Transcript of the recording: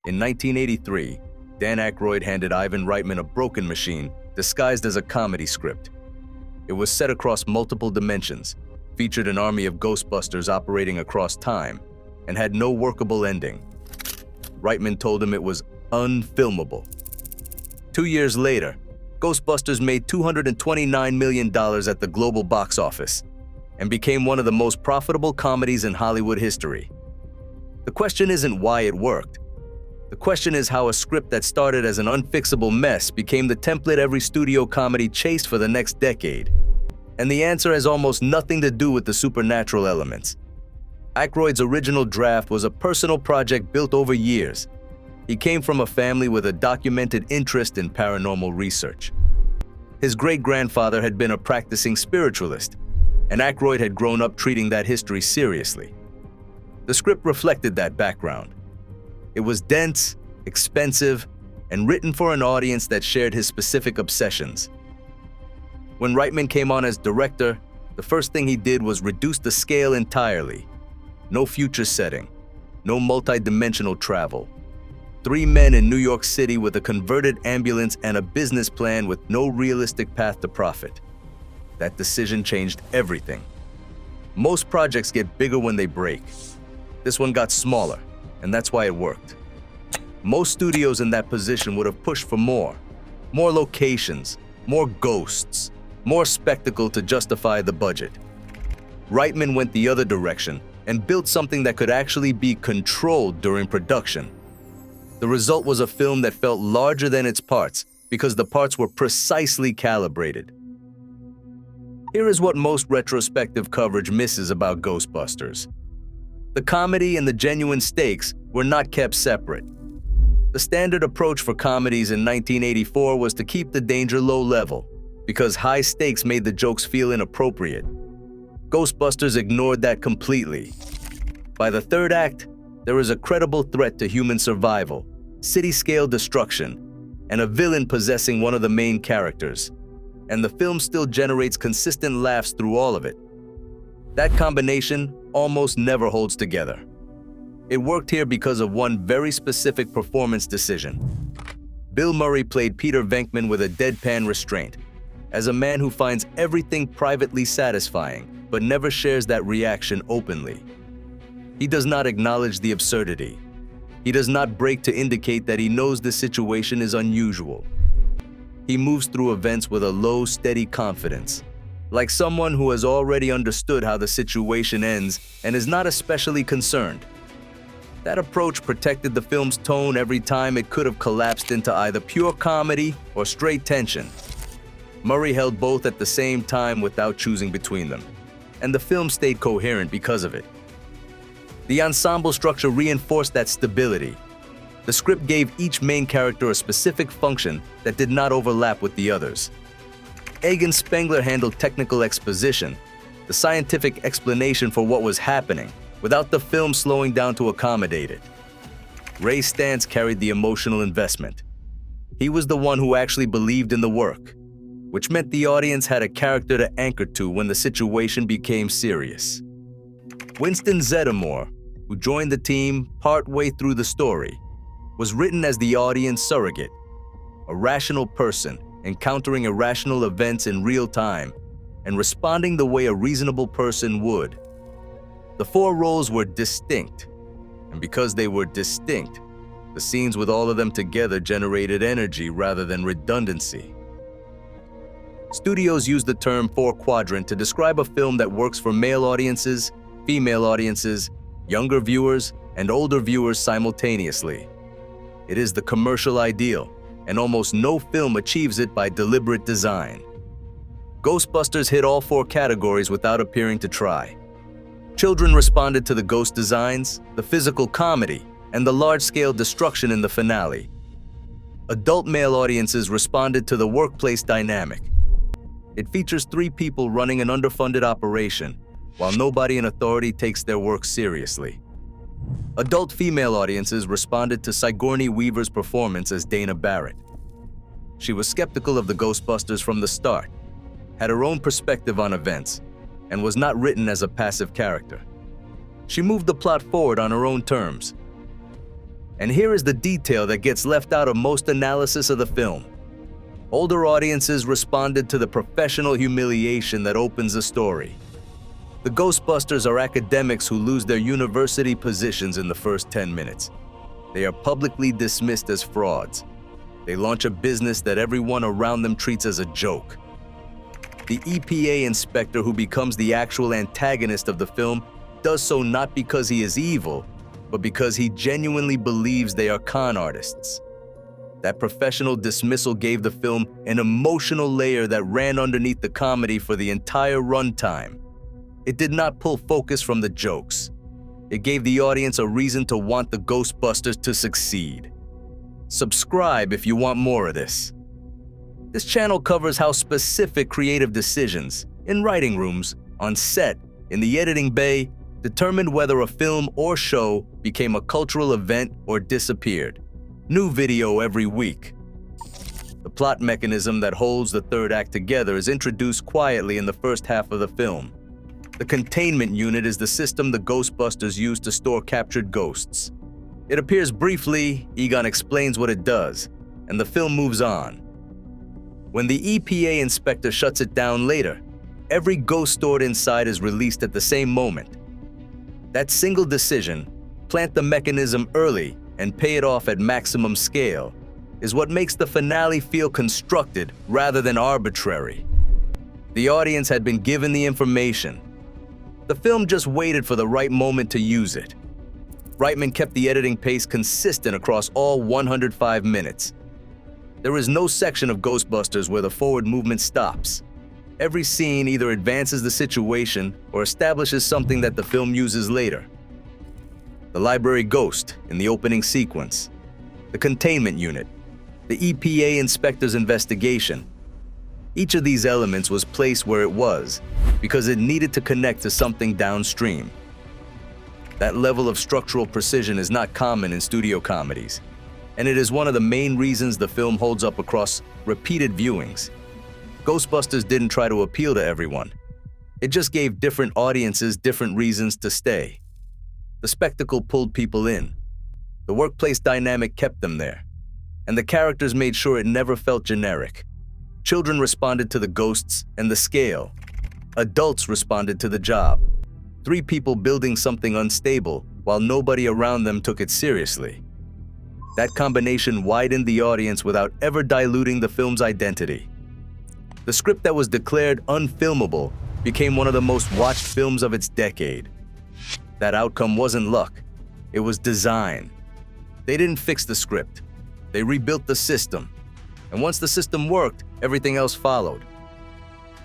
In 1983, Dan Aykroyd handed Ivan Reitman a broken machine disguised as a comedy script. It was set across multiple dimensions, featured an army of Ghostbusters operating across time, and had no workable ending. Reitman told him it was unfilmable. 2 years later, Ghostbusters made $229 million at the global box office and became one of the most profitable comedies in Hollywood history. The question isn't why it worked. The question is how a script that started as an unfixable mess became the template every studio comedy chased for the next decade. And the answer has almost nothing to do with the supernatural elements. Aykroyd's original draft was a personal project built over years. He came from a family with a documented interest in paranormal research. His great-grandfather had been a practicing spiritualist, and Aykroyd had grown up treating that history seriously. The script reflected that background. It was dense, expensive, and written for an audience that shared his specific obsessions. When Reitman came on as director, the first thing he did was reduce the scale entirely. No future setting, no multi-dimensional travel. 3 men in New York City with a converted ambulance and a business plan with no realistic path to profit. That decision changed everything. Most projects get bigger when they break. This one got smaller, and that's why it worked. Most studios in that position would have pushed for more locations, more ghosts, more spectacle to justify the budget. Reitman went the other direction and built something that could actually be controlled during production. The result was a film that felt larger than its parts because the parts were precisely calibrated. Here is what most retrospective coverage misses about Ghostbusters. The comedy and the genuine stakes were not kept separate. The standard approach for comedies in 1984 was to keep the danger low level, because high stakes made the jokes feel inappropriate. Ghostbusters ignored that completely. By the third act, there is a credible threat to human survival, city-scale destruction, and a villain possessing one of the main characters. And the film still generates consistent laughs through all of it. That combination almost never holds together. It worked here because of one very specific performance decision. Bill Murray played Peter Venkman with a deadpan restraint, as a man who finds everything privately satisfying, but never shares that reaction openly. He does not acknowledge the absurdity. He does not break to indicate that he knows the situation is unusual. He moves through events with a low, steady confidence, like someone who has already understood how the situation ends and is not especially concerned. That approach protected the film's tone every time it could have collapsed into either pure comedy or straight tension. Murray held both at the same time without choosing between them, and the film stayed coherent because of it. The ensemble structure reinforced that stability. The script gave each main character a specific function that did not overlap with the others. Egan Spengler handled technical exposition, the scientific explanation for what was happening, without the film slowing down to accommodate it. Ray Stantz carried the emotional investment. He was the one who actually believed in the work, which meant the audience had a character to anchor to when the situation became serious. Winston Zeddemore, who joined the team partway through the story, was written as the audience surrogate, a rational person encountering irrational events in real time and responding the way a reasonable person would. The 4 roles were distinct, and because they were distinct, the scenes with all of them together generated energy rather than redundancy. Studios use the term 4-quadrant to describe a film that works for male audiences, female audiences, younger viewers, and older viewers simultaneously. It is the commercial ideal, and almost no film achieves it by deliberate design. Ghostbusters hit all 4 categories without appearing to try. Children responded to the ghost designs, the physical comedy, and the large-scale destruction in the finale. Adult male audiences responded to the workplace dynamic. It features 3 people running an underfunded operation, while nobody in authority takes their work seriously. Adult female audiences responded to Sigourney Weaver's performance as Dana Barrett. She was skeptical of the Ghostbusters from the start, had her own perspective on events, and was not written as a passive character. She moved the plot forward on her own terms. And here is the detail that gets left out of most analysis of the film. Older audiences responded to the professional humiliation that opens the story. The Ghostbusters are academics who lose their university positions in the first 10 minutes. They are publicly dismissed as frauds. They launch a business that everyone around them treats as a joke. The EPA inspector who becomes the actual antagonist of the film does so not because he is evil, but because he genuinely believes they are con artists. That professional dismissal gave the film an emotional layer that ran underneath the comedy for the entire runtime. It did not pull focus from the jokes. It gave the audience a reason to want the Ghostbusters to succeed. Subscribe if you want more of this. This channel covers how specific creative decisions, in writing rooms, on set, in the editing bay, determined whether a film or show became a cultural event or disappeared. New video every week. The plot mechanism that holds the third act together is introduced quietly in the first half of the film. The containment unit is the system the Ghostbusters use to store captured ghosts. It appears briefly, Egon explains what it does, and the film moves on. When the EPA inspector shuts it down later, every ghost stored inside is released at the same moment. That single decision, plant the mechanism early and pay it off at maximum scale, is what makes the finale feel constructed rather than arbitrary. The audience had been given the information. The film just waited for the right moment to use it. Reitman kept the editing pace consistent across all 105 minutes. There is no section of Ghostbusters where the forward movement stops. Every scene either advances the situation or establishes something that the film uses later. The library ghost in the opening sequence, the containment unit, the EPA inspector's investigation. Each of these elements was placed where it was because it needed to connect to something downstream. That level of structural precision is not common in studio comedies, and it is one of the main reasons the film holds up across repeated viewings. Ghostbusters didn't try to appeal to everyone. It just gave different audiences different reasons to stay. The spectacle pulled people in. The workplace dynamic kept them there. And the characters made sure it never felt generic. Children responded to the ghosts and the scale. Adults responded to the job. 3 people building something unstable while nobody around them took it seriously. That combination widened the audience without ever diluting the film's identity. The script that was declared unfilmable became one of the most watched films of its decade. That outcome wasn't luck, it was design. They didn't fix the script, they rebuilt the system. And once the system worked, everything else followed.